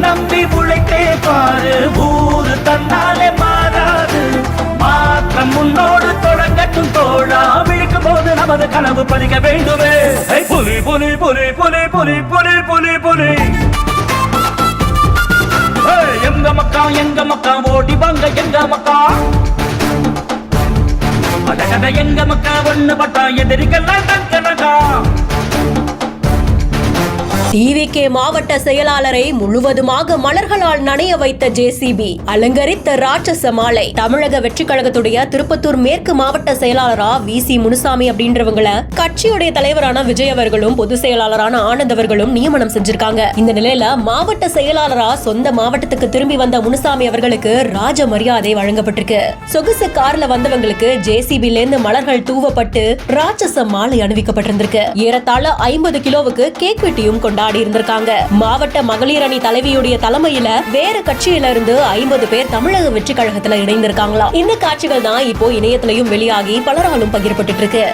நம்பி உழைத்தே பாரு, ஊரு தன்னாலே மாறாது. மாற்றம் முன்னோடு தொடங்கட்டும் தோழா, விழிக்கும் போது நமது கனவு பறிக்க வேண்டுமே. புலி புலி புலி புலி புலி புலி புலி புலி, எங்க மக்கா எங்க மக்கா, ஓடி வாங்க எங்க மக்கா. எங்க மக்கா ஒண்ணு பட்டா எதிரிகள்லாம் தங்கனக்கா. டிவிகே மாவட்ட செயலாளரை முழுவதுமாக மலர்களால் நனைய வைத்த ஜேசிபி, அலங்கரித்த ராட்சச மாலை. தமிழக வெற்றி கழகத்துடைய திருப்பத்தூர் மேற்கு மாவட்ட செயலாளரா விசி முனுசாமி அப்படின்றவங்கள கட்சியுடைய தலைவரான விஜய் அவர்களும் பொதுச் செயலாளரான ஆனந்த் அவர்களும் நியமனம் செஞ்சிருக்காங்க. இந்த நிலையில மாவட்ட செயலாளரா சொந்த மாவட்டத்துக்கு திரும்பி வந்த முனுசாமி அவர்களுக்கு ராஜ மரியாதை வழங்கப்பட்டிருக்கு. சொகுசு கார்ல வந்தவங்களுக்கு ஜேசிபில இருந்து மலர்கள் தூவப்பட்டு ராட்சச மாலை அணிவிக்கப்பட்டிருந்திருக்கு. ஏறத்தாழ 50 கிலோவுக்கு கேக் வெட்டியும் கொண்டாடி இருந்திருக்காங்க. மாவட்ட மகளிர் அணி தலைவியுடைய தலைமையில வேற கட்சியில இருந்து 50 பேர் தமிழக வெற்றி கழகத்துல இணைந்திருக்காங்களா. இந்த காட்சிகள் தான் இப்போ இணையத்திலையும் வெளியாகி பலராலும் பகிரப்பட்டு இருக்கு.